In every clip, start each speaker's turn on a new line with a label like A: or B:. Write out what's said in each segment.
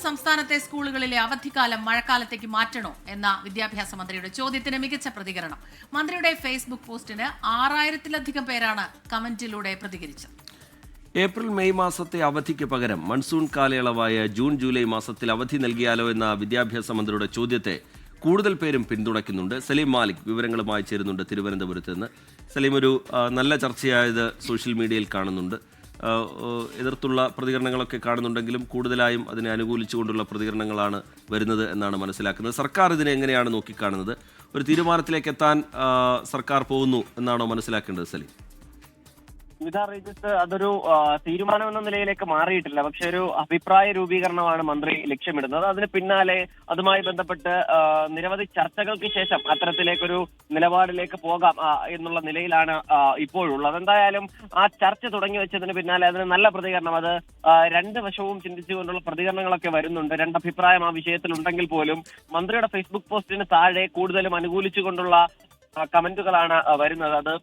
A: സംസ്ഥാനത്തെ സ്കൂളുകളിലെ അവധിക്കാലം മഴക്കാലത്തേക്ക് മാറ്റണോ എന്ന വിദ്യാഭ്യാസ മന്ത്രിയുടെ ചോദ്യത്തിന് മികച്ച പ്രതികരണം. മന്ത്രിയുടെ ഫേസ്ബുക്ക് പോസ്റ്റിന് 6000-ലധികം പേരാണ് കമന്റിലൂടെ പ്രതികരിച്ചത്.
B: ഏപ്രിൽ മെയ് മാസത്തെ അവധിക്ക് പകരം മൺസൂൺ കാലയളവായ ജൂൺ ജൂലൈ മാസത്തിൽ അവധി നൽകിയാലോ എന്ന വിദ്യാഭ്യാസ മന്ത്രിയുടെ ചോദ്യത്തെ കൂടുതൽ പേരും പിന്തുണയ്ക്കുന്നുണ്ട്. സലീം മാലിക് വിവരങ്ങളുമായി ചേരുന്നുണ്ട് തിരുവനന്തപുരത്ത് നിന്ന്. സലീം, ഒരു നല്ല ചർച്ചയായത് സോഷ്യൽ മീഡിയയിൽ കാണുന്നുണ്ട്. എതിർത്തുള്ള പ്രതികരണങ്ങളൊക്കെ കാണുന്നുണ്ടെങ്കിലും കൂടുതലായും അതിനെ അനുകൂലിച്ചുകൊണ്ടുള്ള പ്രതികരണങ്ങളാണ് വരുന്നത് എന്നാണ് മനസ്സിലാക്കുന്നത്. സർക്കാർ ഇതിനെ എങ്ങനെയാണ് നോക്കിക്കാണുന്നത്? ഒരു തീരുമാനത്തിലേക്ക് എത്താൻ സർക്കാർ പോകുന്നു എന്നാണോ മനസ്സിലാക്കേണ്ടത് സലീം?
C: അതൊരു തീരുമാനം എന്ന നിലയിലേക്ക് മാറിയിട്ടില്ല. പക്ഷെ ഒരു അഭിപ്രായ രൂപീകരണമാണ് മന്ത്രി ലക്ഷ്യമിടുന്നത്. അതിന് പിന്നാലെ അതുമായി ബന്ധപ്പെട്ട് നിരവധി ചർച്ചകൾക്ക് ശേഷം അത്തരത്തിലേക്കൊരു നിലപാടിലേക്ക് പോകാം എന്നുള്ള നിലയിലാണ് ഇപ്പോഴുള്ളത്. എന്തായാലും ആ ചർച്ച തുടങ്ങി വെച്ചതിന് പിന്നാലെ അതിന് നല്ല പ്രതികരണം, അത് രണ്ട് വശവും ചിന്തിച്ചുകൊണ്ടുള്ള പ്രതികരണങ്ങളൊക്കെ വരുന്നുണ്ട്. രണ്ടഭിപ്രായം ആ വിഷയത്തിൽ ഉണ്ടെങ്കിൽ പോലും മന്ത്രിയുടെ ഫേസ്ബുക്ക് പോസ്റ്റിന് താഴെ കൂടുതലും അനുകൂലിച്ചുകൊണ്ടുള്ള കമന്റുകളാണ് വരുന്നത്. അത്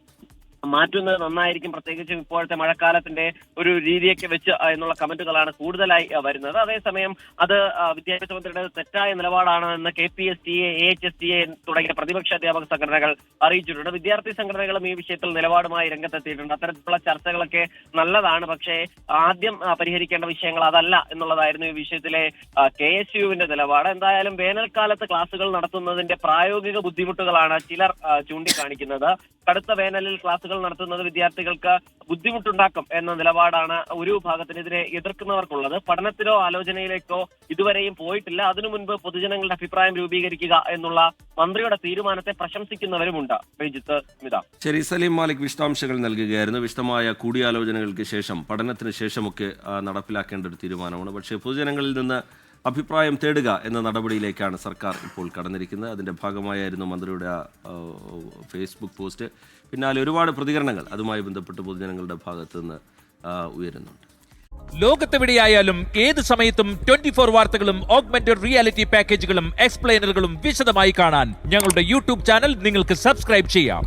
C: മാറ്റുന്നത് നന്നായിരിക്കും, പ്രത്യേകിച്ചും ഇപ്പോഴത്തെ മഴക്കാലത്തിന്റെ ഒരു രീതിയൊക്കെ വെച്ച് എന്നുള്ള കമന്റുകളാണ് കൂടുതലായി വരുന്നത്. അതേസമയം അത് വിദ്യാഭ്യാസ മന്ത്രിയുടെ തെറ്റായ നിലപാടാണ് എന്ന് KPSTA, AHSTA തുടങ്ങിയ പ്രതിപക്ഷ അധ്യാപക സംഘടനകൾ അറിയിച്ചിട്ടുണ്ട്. വിദ്യാർത്ഥി സംഘടനകളും ഈ വിഷയത്തിൽ നിലപാടുമായി രംഗത്തെത്തിയിട്ടുണ്ട്. അത്തരത്തിലുള്ള ചർച്ചകളൊക്കെ നല്ലതാണ്, പക്ഷേ ആദ്യം പരിഹരിക്കേണ്ട വിഷയങ്ങൾ അതല്ല എന്നുള്ളതായിരുന്നു ഈ വിഷയത്തിലെ KSUവിന്റെ നിലപാട്. എന്തായാലും വേനൽക്കാലത്ത് ക്ലാസുകൾ നടത്തുന്നതിന്റെ പ്രായോഗിക ബുദ്ധിമുട്ടുകളാണ് ചിലർ ചൂണ്ടിക്കാണിക്കുന്നത്. കടുത്ത വേനലിൽ ക്ലാസുകൾ നടത്തുന്നത് വിദ്യാർത്ഥികൾക്ക് ബുദ്ധിമുട്ടുണ്ടാക്കും എന്ന നിലപാടാണ് ഒരു വിഭാഗത്തിനെതിരെ എതിർക്കുന്നവർക്കുള്ളത്. പഠനത്തിലോ ആലോചനയിലേക്കോ ഇതുവരെയും പോയിട്ടില്ല. അതിനു മുൻപ് പൊതുജനങ്ങളുടെ അഭിപ്രായം രൂപീകരിക്കുക എന്നുള്ള മന്ത്രിയുടെ തീരുമാനത്തെ പ്രശംസിക്കുന്നവരുമുണ്ട്.
B: ശരി, സലീം മാലിക് വിശദാംശങ്ങൾ നൽകുകയായിരുന്നു. വിശദമായ കൂടിയാലോചനകൾക്ക് ശേഷം, പഠനത്തിന് ശേഷമൊക്കെ നടപ്പിലാക്കേണ്ട ഒരു തീരുമാനമാണ്. പക്ഷേ പൊതുജനങ്ങളിൽ നിന്ന് അഭിപ്രായം തേടുക എന്ന നടപടിയിലേക്കാണ് സർക്കാർ ഇപ്പോൾ കടന്നിരിക്കുന്നത്. അതിൻ്റെ ഭാഗമായായിരുന്നു മന്ത്രിയുടെ ഫേസ്ബുക്ക് പോസ്റ്റ്. പിന്നാലെ ഒരുപാട് പ്രതികരണങ്ങൾ അതുമായി ബന്ധപ്പെട്ട് പൊതുജനങ്ങളുടെ ഭാഗത്ത് നിന്ന് ഉയരുന്നുണ്ട്.
D: ലോകത്തെവിടെയായാലും ഏത് സമയത്തും 24 വാർത്തകളും ഓഗ്മെന്റഡ് റിയാലിറ്റി പാക്കേജുകളും എക്സ്പ്ലെയിനറുകളും വിശദമായി കാണാൻ ഞങ്ങളുടെ യൂട്യൂബ് ചാനൽ നിങ്ങൾക്ക് സബ്സ്ക്രൈബ് ചെയ്യാം.